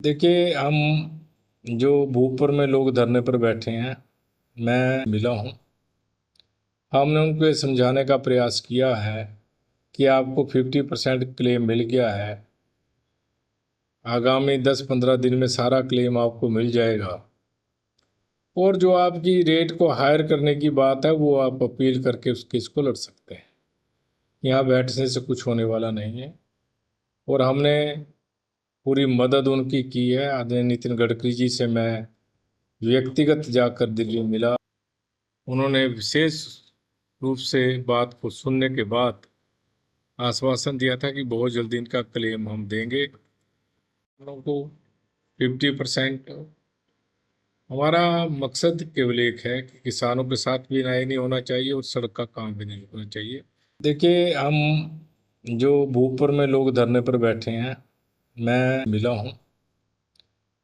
देखिए, हम जो भूपुर में लोग धरने पर बैठे हैं, मैं मिला हूँ। हमने उनको ये समझाने का प्रयास किया है कि आपको 50% क्लेम मिल गया है। आगामी 10-15 दिन में सारा क्लेम आपको मिल जाएगा। और जो आपकी रेट को हायर करने की बात है, वो आप अपील करके उस केस को लड़ सकते हैं। यहाँ बैठने से कुछ होने वाला नहीं है। और हमने पूरी मदद उनकी की है। आदरणीय नितिन गडकरी जी से मैं व्यक्तिगत जाकर दिल्ली मिला। उन्होंने विशेष रूप से बात को सुनने के बाद आश्वासन दिया था कि बहुत जल्दी इनका क्लेम हम देंगे। लोगों को 50%। हमारा मकसद केवल एक है कि किसानों के साथ भी न्याय नहीं होना चाहिए और सड़क का काम भी नहीं होना चाहिए। देखिए, हम जो भूपुर में लोग धरने पर बैठे हैं, मैं मिला हूँ।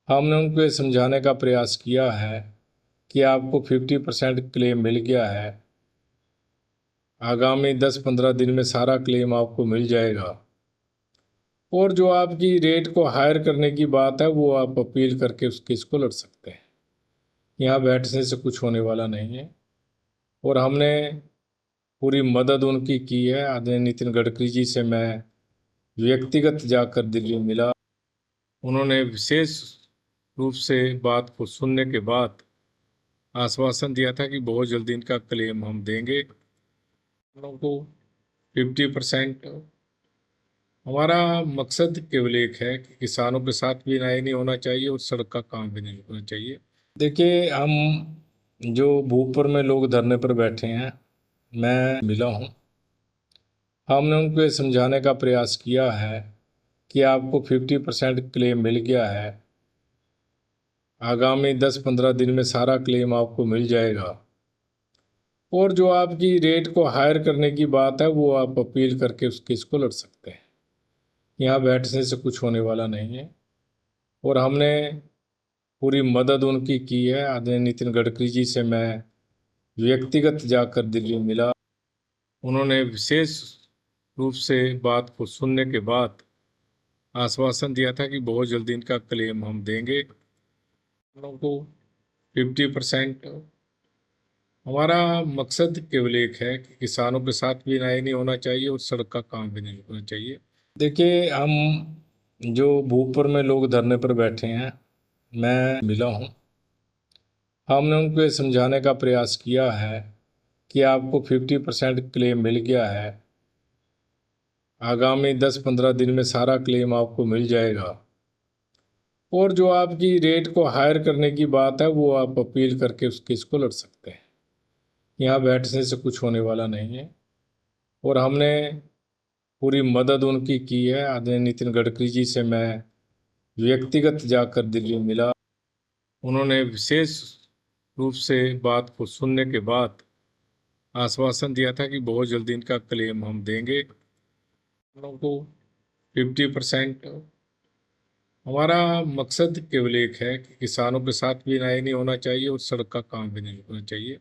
हमने उनको ये समझाने का प्रयास किया है कि आपको 50% क्लेम मिल गया है। आगामी 10-15 दिन में सारा क्लेम आपको मिल जाएगा। और जो आपकी रेट को हायर करने की बात है, वो आप अपील करके उस केस को लड़ सकते हैं। यहाँ बैठने से कुछ होने वाला नहीं है। और हमने पूरी मदद उनकी की है। आदरणीय नितिन गडकरी जी से मैं व्यक्तिगत जाकर दिल्ली मिला। उन्होंने विशेष रूप से बात को सुनने के बाद आश्वासन दिया था कि बहुत जल्दी इनका क्लेम हम देंगे। लोगों को 50%। हमारा मकसद केवल एक है कि किसानों के साथ भी न्याय नहीं होना चाहिए और सड़क का काम भी नहीं होना चाहिए। देखिए, हम जो भूपुर में लोग धरने पर बैठे हैं, मैं मिला हूँ। हमने उनको ये समझाने का प्रयास किया है कि आपको 50% क्लेम मिल गया है। आगामी 10-15 दिन में सारा क्लेम आपको मिल जाएगा। और जो आपकी रेट को हायर करने की बात है, वो आप अपील करके उस केस को लड़ सकते हैं। यहाँ बैठने से कुछ होने वाला नहीं है। और हमने पूरी मदद उनकी की है। आदरणीय नितिन गडकरी जी से मैं व्यक्तिगत जाकर दिल्ली मिला। उन्होंने विशेष रूप से बात को सुनने के बाद आश्वासन दिया था कि बहुत जल्दी इनका क्लेम हम देंगे। लोगों को 50%। हमारा मकसद केवल एक है कि किसानों के साथ भी न्याय नहीं होना चाहिए और सड़क का काम भी नहीं होना चाहिए। देखिए, हम जो भूपुर में लोग धरने पर बैठे हैं, मैं मिला हूँ। हमने उनको ये समझाने का प्रयास किया है कि आपको 50% क्लेम मिल गया है। आगामी 10-15 दिन में सारा क्लेम आपको मिल जाएगा। और जो आपकी रेट को हायर करने की बात है, वो आप अपील करके उस केस को लड़ सकते हैं। यहाँ बैठने से कुछ होने वाला नहीं है। और हमने पूरी मदद उनकी की है। आदरणीय नितिन गडकरी जी से मैं व्यक्तिगत जाकर दिल्ली मिला। उन्होंने विशेष रूप से बात को सुनने के बाद आश्वासन दिया था कि बहुत जल्दी इनका क्लेम हम देंगे। लोगों को 50%। हमारा मकसद केवल एक है कि किसानों के साथ भी न्याय नहीं होना चाहिए और सड़क का काम भी नहीं होना चाहिए।